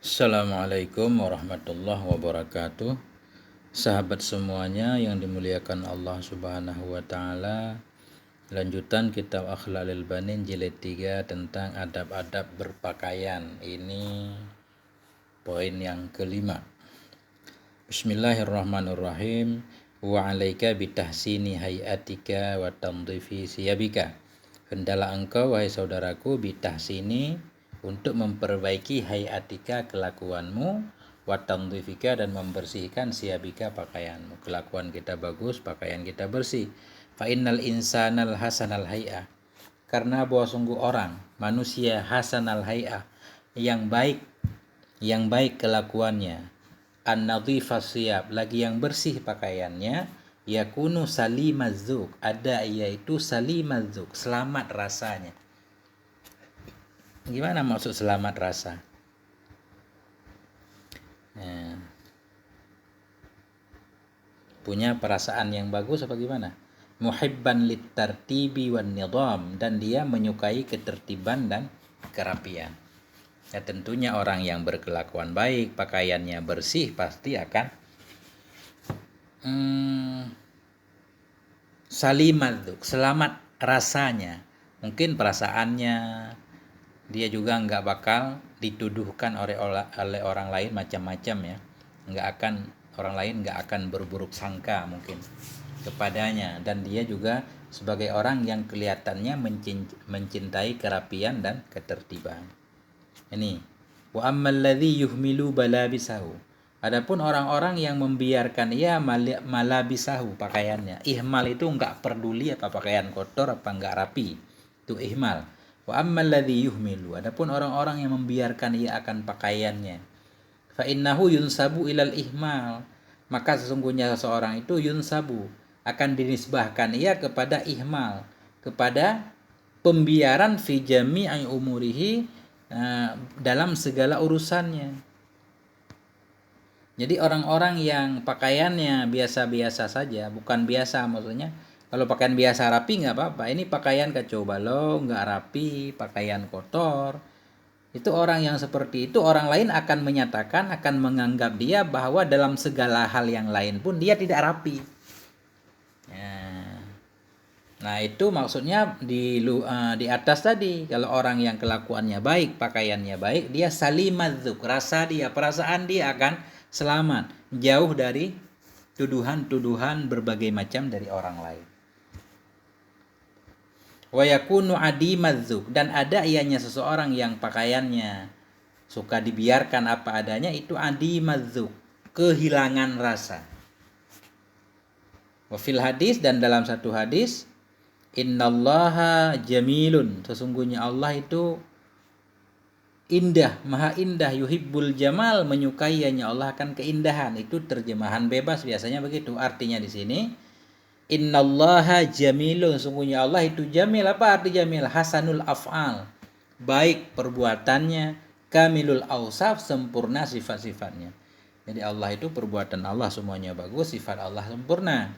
Assalamualaikum warahmatullahi wabarakatuh. Sahabat semuanya yang dimuliakan Allah Subhanahu wa taala. Lanjutan kitab Akhlaqul Banin jilid 3 tentang adab-adab berpakaian. Ini poin yang kelima. Bismillahirrahmanirrahim. Wa 'alaika bitahsini hayatika wa tandhifi siyabika. Hendaklah engkau wahai saudaraku bitahsini untuk memperbaiki hayatika kelakuanmu, wa tandhifika dan membersihkan siyabika pakaianmu. Kelakuan kita bagus, pakaian kita bersih. Fa innal insanal hasanal hay'ah. Karena bahwa sungguh orang, manusia hasanal hay'ah, yang baik kelakuannya, an-nadhifas siyab, lagi yang bersih pakaiannya, yakunu salimadzuk, ada yaitu salimadzuk, selamat rasanya. Gimana maksud selamat rasa? Punya perasaan yang bagus apa gimana? Muhibban litartibi wan nidham, dan dia menyukai ketertiban dan kerapian. Ya tentunya orang yang berkelakuan baik, pakaiannya bersih pasti akan salimadzuk, selamat rasanya. Mungkin perasaannya dia juga nggak bakal dituduhkan oleh orang lain macam-macam ya, orang lain nggak akan berburuk sangka mungkin kepadanya, dan dia juga sebagai orang yang kelihatannya mencintai kerapian dan ketertiban. Ini wa ammal ladzi yuhmilu balabisahu, adapun orang-orang yang membiarkan ia malabisahu, pakaiannya, ihmal itu nggak peduli apa pakaian kotor apa nggak rapi, itu ihmal. Wa ammal ladzi yuhmilu, adapun orang-orang yang membiarkan ia akan pakaiannya, fa innahu yunsabu ilal ihmal, maka sesungguhnya seseorang itu yunsabu, akan dinisbahkan ia kepada ihmal, kepada pembiaran fi jami'i umurihi, dalam segala urusannya. Jadi orang-orang yang pakaiannya biasa-biasa saja, bukan biasa maksudnya, kalau pakaian biasa rapi nggak apa-apa. Ini pakaian kacau balau, nggak rapi, pakaian kotor. Itu orang yang seperti itu, orang lain akan menyatakan, akan menganggap dia bahwa dalam segala hal yang lain pun dia tidak rapi. Nah itu maksudnya di atas tadi. Kalau orang yang kelakuannya baik, pakaiannya baik, dia salimadzuk, perasaan dia akan selamat, jauh dari tuduhan-tuduhan berbagai macam dari orang lain. Wa yakunu adimadzuk, dan ada ianya seseorang yang pakaiannya suka dibiarkan apa adanya, itu adimadzuk, kehilangan rasa. Wa fil hadis, dan dalam satu hadis, innallaha jamilun, sesungguhnya Allah itu indah, maha indah, yuhibbul jamal, menyukainya Allah akan keindahan. Itu terjemahan bebas biasanya begitu. Artinya di sini innallaha jamilun, sungguhnya Allah itu jamil. Apa arti jamil? Hasanul af'al, baik perbuatannya, kamilul awsaf, sempurna sifat-sifatnya. Jadi Allah itu, perbuatan Allah semuanya bagus, sifat Allah sempurna.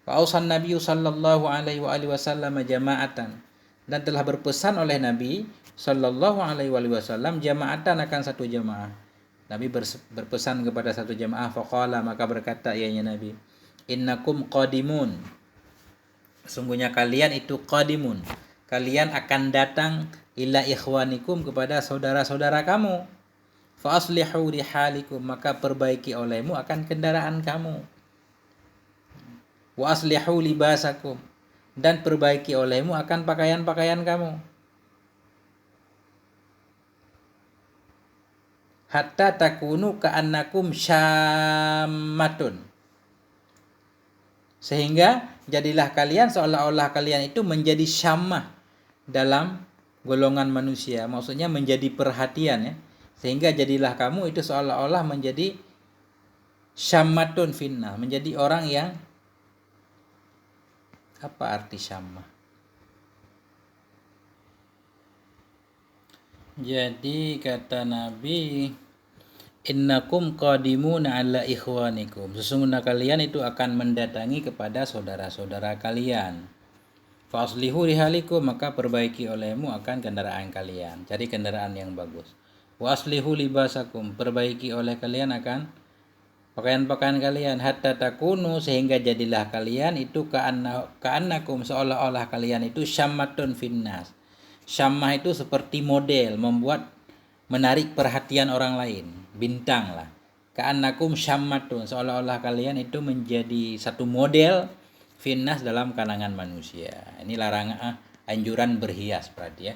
Wa ausan Nabi sallallahu alaihi wasallam jama'atan, dan telah berpesan oleh Nabi sallallahu alaihi wasallam jama'atan, akan satu jamaah. Nabi berpesan kepada satu jamaah, faqala, maka berkata ianya Nabi, innakum qadimun, sungguhnya kalian itu qadimun, kalian akan datang ila ikhwanikum, kepada saudara-saudara kamu, fa aslihu rihalikum, maka perbaiki olehmu akan kendaraan kamu, wa aslihu libasakum, dan perbaiki olehmu akan pakaian-pakaian kamu, hatta takunu ka'annakum syammatun, sehingga jadilah kalian seolah-olah kalian itu menjadi syamah dalam golongan manusia, maksudnya menjadi perhatian ya, sehingga jadilah kamu itu seolah-olah menjadi syammatun finna, menjadi orang yang, apa arti syamah? Jadi kata Nabi, innakum qadimuna ala ikhwanikum, sesungguhnya kalian itu akan mendatangi kepada saudara-saudara kalian. Fa aslihu rihalikum, maka perbaiki olehmu akan kendaraan kalian, cari kendaraan yang bagus. Wa aslihu libasakum, perbaiki oleh kalian akan pakaian-pakaian kalian, hatta takunu, sehingga jadilah kalian itu ka'annakum, seolah-olah kalian itu syammatun finnas. Syammah itu seperti model, membuat menarik perhatian orang lain, bintang lah. Ka'annakum syammatun, seolah-olah kalian itu menjadi satu model finnas dalam kalangan manusia. Ini larangan, anjuran berhias berarti ya.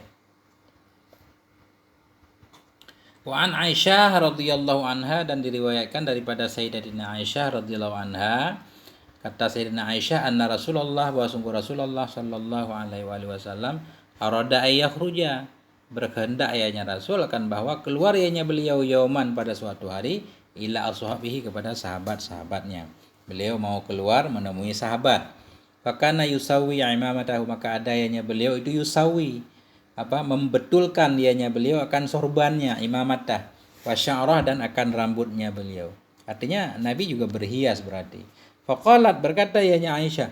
Wa an Aisyah radhiyallahu anha, dan diriwayatkan daripada Sayyidatina Aisyah radhiyallahu anha, kata Sayyidina Aisyah, anna Rasulullah, bahwa sungguh Rasulullah sallallahu alaihi wasallam, arada ayakhruja, berkehendak ayahnya Rasul akan bahwa keluar ianya beliau yauman, pada suatu hari, ila ashabihi, kepada sahabat-sahabatnya. Beliau mau keluar menemui sahabat. Fakana yusawi imamatahu, maka ada ianya beliau itu yusawi, membetulkan dianya beliau akan sorbannya, imamatah, wasya'rah, dan akan rambutnya beliau. Artinya Nabi juga berhias berarti. Faqalat, berkata ianya Aisyah,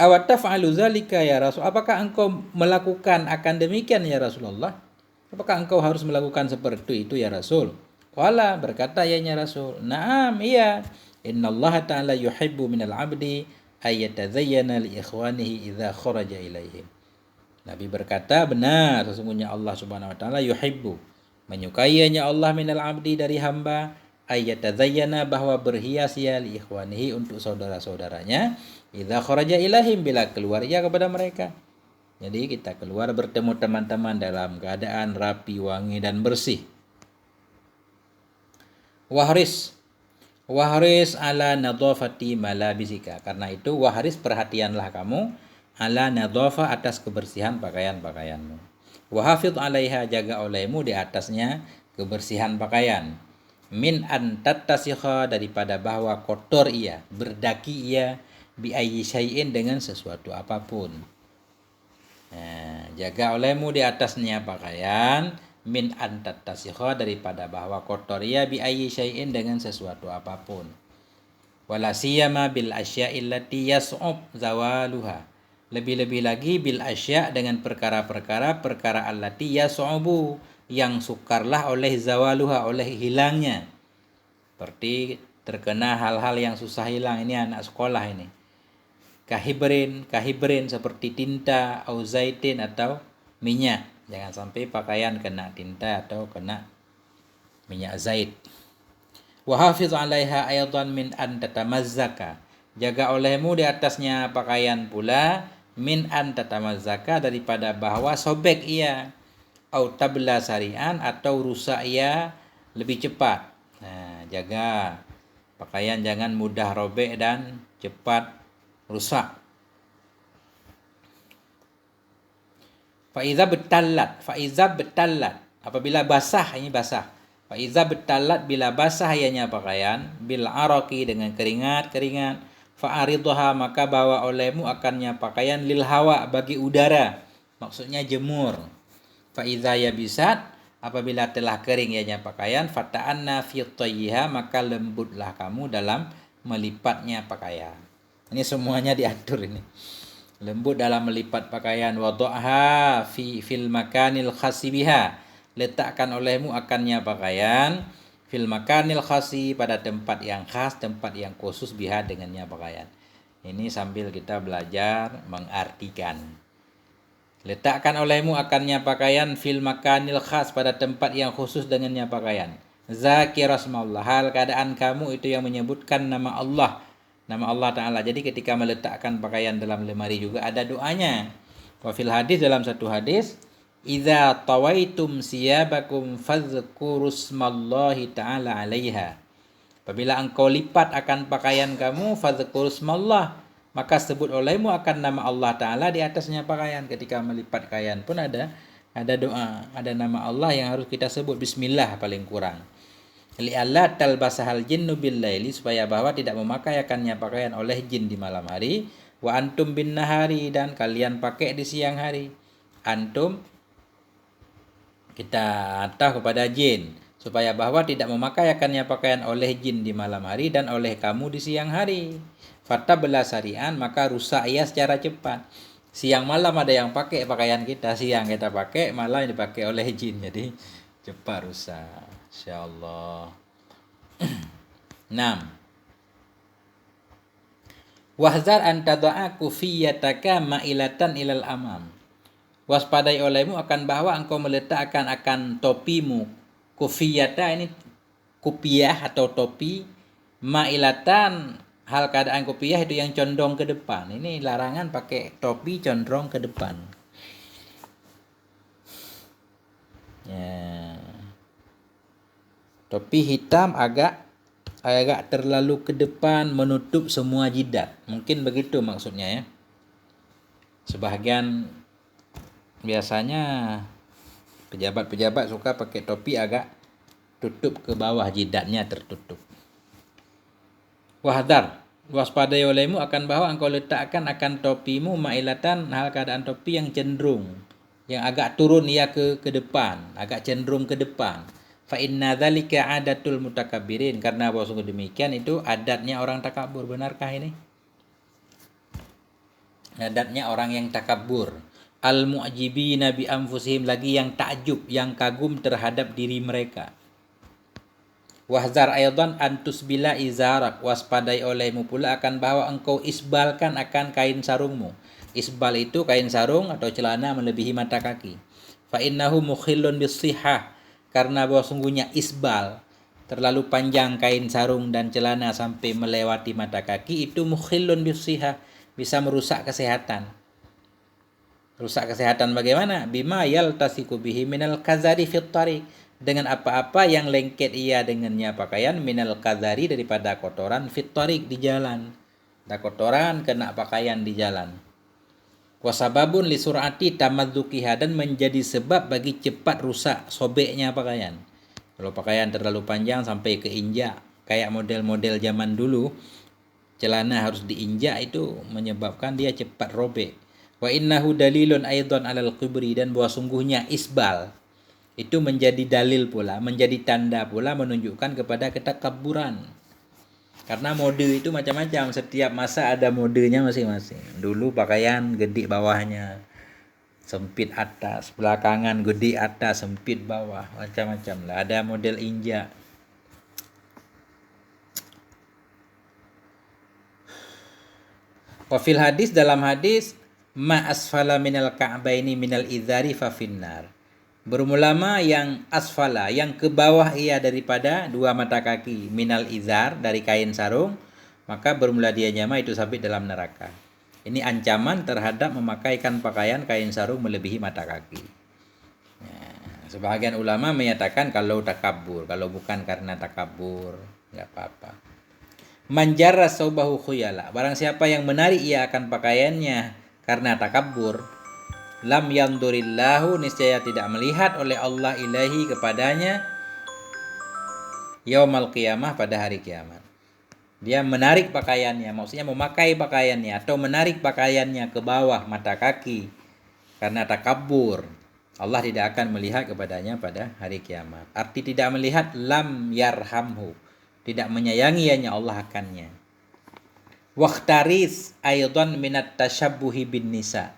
awataf'alu zalika ya Rasul, apakah engkau melakukan akan demikian ya Rasulullah? Apakah engkau harus melakukan seperti itu ya Rasul? Qala, berkata ianya Rasul, na'am, iya. Innallaha ta'ala yuhibbu minal abdi ayyatazayyana li ikhwanihi idza kharaja ilaihim. Nabi berkata, benar, sesungguhnya Allah Subhanahu wa taala yuhibbu, menyukainya Allah minal abdi, dari hamba, ayyatazayyana, bahwa berhias ya, li ikhwanihi, untuk saudara-saudaranya, idza kharaja ilaihim, bila keluar ia kepada mereka. Jadi kita keluar bertemu teman-teman dalam keadaan rapi, wangi, dan bersih. Wahris ala nadhafati malabisika, karena itu wahris, perhatianlah kamu, ala nadhafa, atas kebersihan pakaian-pakaianmu. Wahafidh alaiha, jaga olehmu di atasnya kebersihan pakaian. Min an tattasikha, daripada bahwa kotor ia, berdaki ia, bi ayyi syai'in, dengan sesuatu apapun. Nah, jaga olehmu di atasnya pakaian, min an tattasikha, daripada bahwa kotor ia, bi ayyi syai'in, dengan sesuatu apapun. Wala siyama bil asya'il lati yas'ub zawaluha, lebih-lebih lagi bil asya', dengan perkara-perkara allati yas'ubu, yang sukarlah oleh zawaluha, oleh hilangnya. Seperti terkena hal-hal yang susah hilang, ini anak sekolah ini. Kahibrin, seperti tinta, au zaitin, atau minyak. Jangan sampai pakaian kena tinta atau kena minyak zait. Wa hafiz 'alaiha aydan min an tatamazzaka, jaga olehmu di atasnya pakaian pula, min an tatamazzaka, daripada bahwa sobek ia, au tabla sari'an, atau rusak ia lebih cepat. Nah, jaga pakaian jangan mudah robek dan cepat rusak. Faiza betallat, apabila basah, ini basah. Faiza betallat, bila basah ianya pakaian, bil araqi, dengan keringat, fa'aridha, maka bawa olehmu akannya pakaian, lil hawa, bagi udara, maksudnya jemur. Faiza yabisat, apabila telah kering ianya pakaian, fata'anna fi tayyiha, maka lembutlah kamu dalam melipatnya pakaian. Ini semuanya diatur ini. Lembut dalam melipat pakaian. Wada'ha fil makanil khasi biha, letakkan olehmu akannya pakaian, fil makanil khasi, pada tempat yang khas, tempat yang khusus, biha, dengannya pakaian. Ini sambil kita belajar mengartikan. Letakkan olehmu akannya pakaian, fil makanil khas, pada tempat yang khusus dengannya pakaian. Zakirasmallah, hal keadaan kamu itu yang menyebutkan nama Allah Ta'ala. Jadi ketika meletakkan pakaian dalam lemari juga ada doanya. Wa fil hadis, dalam satu hadis, idza tawaitum siyabakum fadhkurusmallahi ta'ala 'alaiha, apabila engkau lipat akan pakaian kamu, fadhkurusmallah, maka sebut olehmu akan nama Allah Ta'ala di atasnya pakaian. Ketika melipat pakaian pun ada doa, ada nama Allah yang harus kita sebut, bismillah paling kurang. Li'alla talbasahal jinnu bil laili, supaya bahwa tidak memakaikannya pakaian oleh jin di malam hari, wa antum bin nahari, dan kalian pakai di siang hari. Antum kita atah kepada jin, supaya bahwa tidak memakaikannya pakaian oleh jin di malam hari dan oleh kamu di siang hari. Fatabla sari'an, maka rusak ia secara cepat. Siang malam ada yang pakai pakaian kita, siang kita pakai, malam dipakai oleh jin. Jadi cepat rusak. Insyaallah. 6. Wahzar an tada'a kufiyataka ma'ilatan ilal amam. Waspadai olehmu akan bahwa engkau meletakkan akan topimu. Kufiyata ini kupiah atau topi. Ma'ilatan hal keadaan kupiah itu yang condong ke depan. Ini larangan pakai topi condong ke depan. Ya. Topi hitam agak terlalu ke depan menutup semua jidat. Mungkin begitu maksudnya ya. Sebahagian biasanya pejabat-pejabat suka pakai topi agak tutup ke bawah, jidatnya tertutup. Wahdar, waspadai olehmu akan bahwa engkau letakkan akan topimu mailatan hal keadaan topi yang cenderung, yang agak turun ia ke depan, agak cenderung ke depan. Fa inna dzalika adatul mutakabbirin, karena bahwa sungguh demikian itu adatnya orang takabur. Benarkah ini? Adatnya orang yang takabur. Al mu'jibina bi anfusihim, lagi yang takjub, yang kagum terhadap diri mereka. Wahzar aydan antus bila izarak, waspadai olehmu pula akan bahwa engkau isbalkan akan kain sarungmu. Isbal itu kain sarung atau celana melebihi mata kaki. Fa innahu mukhillun bisihah, karena bahwa sungguhnya isbal, terlalu panjang kain sarung dan celana sampai melewati mata kaki, itu mukhillun bisihah, bisa merusak kesehatan. Rusak kesehatan bagaimana? Bima yaltasiku bihi minal kazari fit tariq, dengan apa-apa yang lengket ia dengannya pakaian, minal kazari daripada kotoran, fit tariq di jalan. Ada kotoran kena pakaian di jalan. Wasababun li sur'ati tamadzukiha, dan menjadi sebab bagi cepat rusak sobeknya pakaian. Kalau pakaian terlalu panjang sampai keinjak, kayak model-model zaman dulu, celana harus diinjak, itu menyebabkan dia cepat robek. Wa innahu dalilun aidan alal kubri, dan bahwa sungguhnya isbal itu menjadi dalil pula, menjadi tanda pula menunjukkan kepada ketakabburan. Karena mode itu macam-macam, setiap masa ada modenya masing-masing. Dulu pakaian gede bawahnya, sempit atas, belakangan gede atas, sempit bawah, macam-macam lah. Ada model injak. Wa fil hadis, dalam hadis, ma asfala minal ka'baini minal izari fa finnar. Berulama yang asfala, yang ke bawah ia daripada dua mata kaki, minal izar, dari kain sarung, maka bermula dia nyama itu sampai dalam neraka. Ini ancaman terhadap memakaikan pakaian kain sarung melebihi mata kaki. Ya, sebahagian ulama menyatakan kalau takabur, kalau bukan karena takabur, nggak apa-apa. Manjarra saubahu khuyala, barang siapa yang menarik ia akan pakaiannya karena takabur, lam yandurillahu, niscaya tidak melihat oleh Allah ilahi kepadanya, yaumal qiyamah, pada hari kiamat. Dia menarik pakaiannya, maksudnya memakai pakaiannya atau menarik pakaiannya ke bawah mata kaki karena takabur, Allah tidak akan melihat kepadanya pada hari kiamat. Arti tidak melihat, lam yarhamhu, tidak menyayangi Allah akannya. Waqtaris aidan minat tasyabbuhi bin nisa,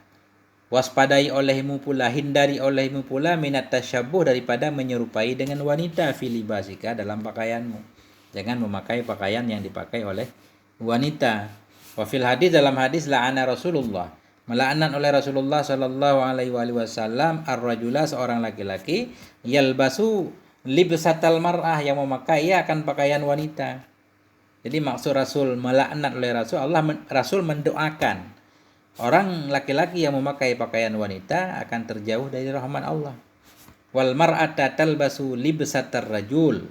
waspadai olehmu pula, hindari olehmu pula, minat tasyabbuh, daripada menyerupai dengan wanita, filibasika, dalam pakaianmu. Jangan memakai pakaian yang dipakai oleh wanita. Wa fil hadis, dalam hadis, la'ana Rasulullah, melaknat oleh Rasulullah sallallahu alaihi wasallam, ar-rajula, seorang laki-laki, yalbasu libsatal mar'ah, yang memakai ia akan pakaian wanita. Jadi maksud Rasul melaknat oleh Rasul, Rasul mendoakan orang laki-laki yang memakai pakaian wanita akan terjauh dari rahmat Allah. Wal mar'ata talbasu libsatar rajul,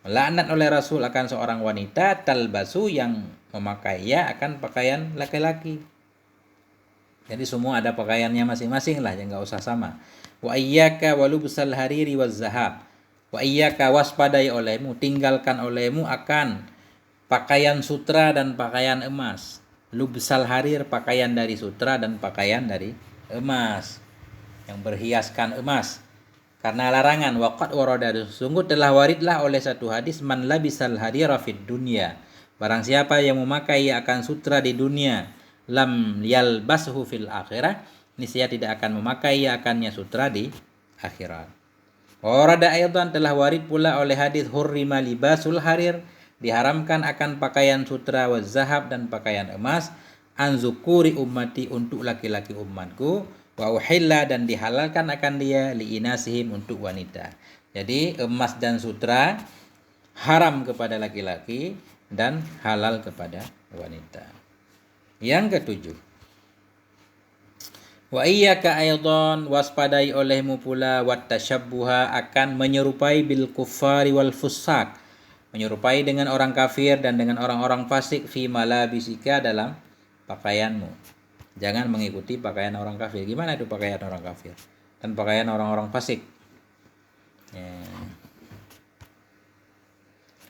melaknat oleh Rasul akan seorang wanita, talbasu, yang memakai ia akan pakaian laki-laki. Jadi semua ada pakaiannya masing-masing lah, yang enggak usah sama. Wa iyyaka walubsal hariri waz zahab, wa iyyaka, waspadai olehmu, tinggalkan olehmu akan pakaian sutra dan pakaian emas. Lubsal harir, pakaian dari sutra dan pakaian dari emas, yang berhiaskan emas. Karena larangan, waqad warada, sungguh telah waridlah oleh satu hadis, man labisal harira fid dunya, barang siapa yang memakai akan sutra di dunia, lam yalbashu fil akhirah, niscaya tidak akan memakai akannya sutra di akhirat. Warada aidan telah warid pula oleh hadis hurrima libasul harir, diharamkan akan pakaian sutra wa zahab dan pakaian emas an zukuri ummati untuk laki-laki umatku wa uhilla dan dihalalkan akan dia li inasihim untuk wanita. Jadi emas dan sutra haram kepada laki-laki dan halal kepada wanita. Yang ketujuh, wa iyyaka aidan waspadai olehmu pula wat tasyabbuha akan menyerupai bil kuffari wal fusaq, menyerupai dengan orang kafir dan dengan orang-orang fasik fi malabisika dalam pakaianmu. Jangan mengikuti pakaian orang kafir. Gimana itu pakaian orang kafir dan pakaian orang-orang fasik? Ya.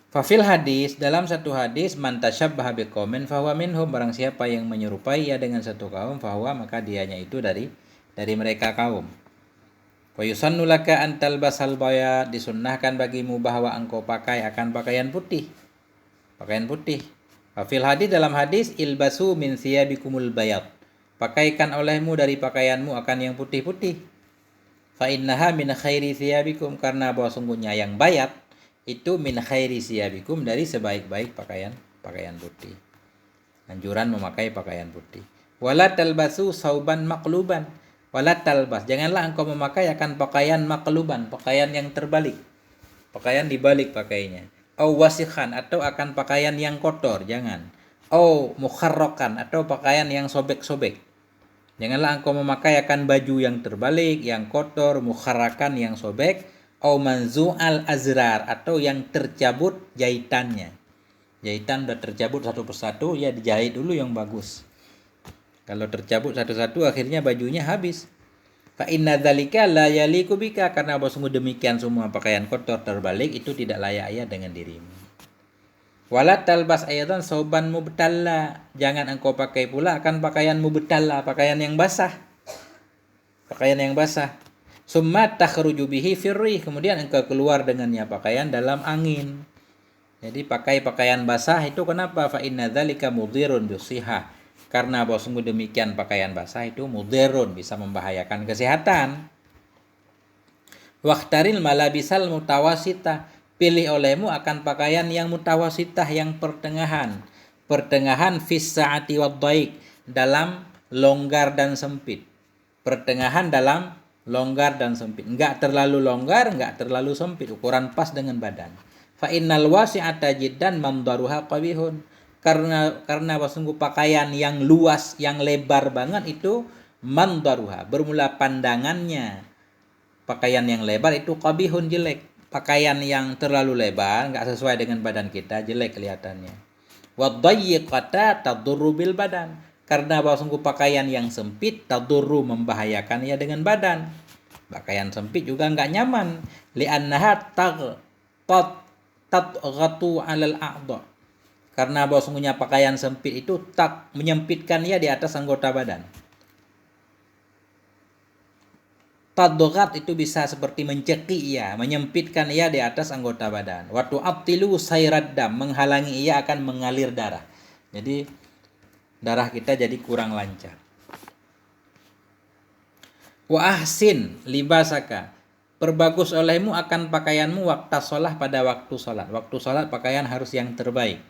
Fafil hadis, dalam satu hadis, man tasyabbaha biqaumin fahuwa minhum, barang siapa yang menyerupai ya dengan satu kaum, fahuwa maka dianya itu dari mereka kaum. Wa yusannu laka an talbasal bayad, disunnahkan bagimu bahwa engkau pakai akan pakaian putih. Pakaian putih. Fafil hadis, dalam hadis, ilbasu min siyabikumul bayad, pakaikan olehmu dari pakaianmu akan yang putih-putih. Fa innaha min khairi siyabikum, karena bahwa sungguhnya yang bayat itu min khairi siyabikum, dari sebaik-baik pakaian putih. Anjuran memakai pakaian putih. Wala talbasu sauban maqluban, wala talbas, janganlah engkau memakai akan pakaian maqluban, pakaian yang terbalik, pakaian dibalik pakainya. Au wasikhan, atau akan pakaian yang kotor, jangan. Au mukharrakan, atau pakaian yang sobek-sobek. Janganlah engkau memakai akan baju yang terbalik, yang kotor, mukharrakan, yang sobek. Au manzu'al azrar, atau yang tercabut jahitannya. Jahitan udah tercabut satu persatu, ya dijahit dulu yang bagus. Kalau tercabut satu-satu akhirnya bajunya habis. Fa inna dzalika la yaliqu bika, karena sungguh demikian semua pakaian kotor terbalik itu tidak layak ya dengan dirimu. Wala talbas aidan sauban mubtalla, jangan engkau pakai pula akan pakaian mubtalla, pakaian yang basah. Pakaian yang basah. Summa takhruju bihi firrih, kemudian engkau keluar dengannya pakaian dalam angin. Jadi pakai pakaian basah itu kenapa? Fa inna dzalika mudhirun bisihah, karena bahwa sungguh demikian pakaian basah itu mudhirun, bisa membahayakan kesehatan. Waqtaril malabisal mutawasita, pilih olehmu akan pakaian yang mutawasitah, yang pertengahan. Pertengahan fis sa'ati wad dhaik, dalam longgar dan sempit. Pertengahan dalam longgar dan sempit, enggak terlalu longgar, enggak terlalu sempit, ukuran pas dengan badan. Fa innal wasi'ata jiddan mamdaruha qabihun, karena sungguh pakaian yang luas, yang lebar banget itu mamdaruha, bermula pandangannya. Pakaian yang lebar itu qabihun, jelek. Pakaian yang terlalu lebar, enggak sesuai dengan badan kita, jelek kelihatannya. Wa dhayyiqata tadurru bil badan, karena bahwa sungguh pakaian yang sempit tadurru, membahayakan ya dengan badan. Pakaian sempit juga enggak nyaman. Li'annaha tadghatu 'alal a'dha, karena bahwa sungguhnya pakaian sempit itu tak menyempitkan ya di atas anggota badan. Tadghat itu bisa seperti mencekik ya, menyempitkan ia di atas anggota badan. Wa tu'attilu sayrad dam, menghalangi ia akan mengalir darah. Jadi darah kita jadi kurang lancar. Wa ahsin libasaka, perbagus olehmu akan pakaianmu waktu sholat, pada waktu sholat. Waktu sholat pakaian harus yang terbaik.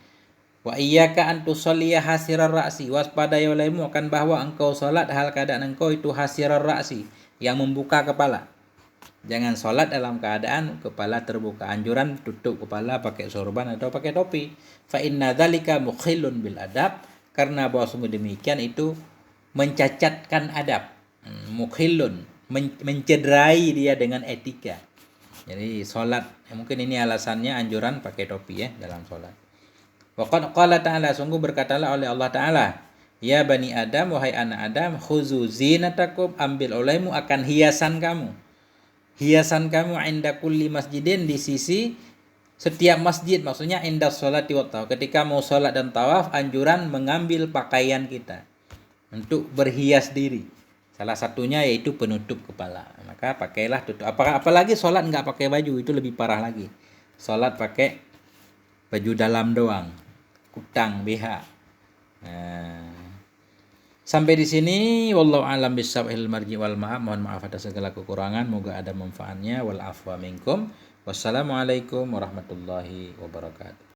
Wa iyyaka an tusalliya hasirar ra'si, waspadai olehmu akan bahwa engkau sholat hal keadaan engkau itu hasirar ra'si, yang membuka kepala. Jangan sholat dalam keadaan kepala terbuka. Anjuran tutup kepala pakai sorban atau pakai topi. Fa inna dzalika mukhillun bil adab, karena bahwa sungguh demikian itu mencacatkan adab. Mukhillun, mencederai dia dengan etika. Jadi sholat, mungkin ini alasannya anjuran pakai topi ya dalam sholat. Wa qad qala ta'ala, sungguh berkatalah oleh Allah Ta'ala, ya bani Adam, wahai anak Adam, khuzu zinatakum, ambil olehmu akan hiasan kamu. Hiasan kamu inda kulli masjidin, di sisi setiap masjid, maksudnya inda sholati wa tawaf. Ketika mau sholat dan tawaf, anjuran mengambil pakaian kita untuk berhias diri. Salah satunya yaitu penutup kepala. Maka pakailah tutup. Apalagi sholat nggak pakai baju, itu lebih parah lagi. Sholat pakai baju dalam doang, kutang, BH. Nah, Sampai di sini wallahu alam bisawabul marji wal ma'ab. Mohon maaf atas segala kekurangan, moga ada manfaatnya. Wal afwa minkum. Wassalamualaikum warahmatullahi wabarakatuh.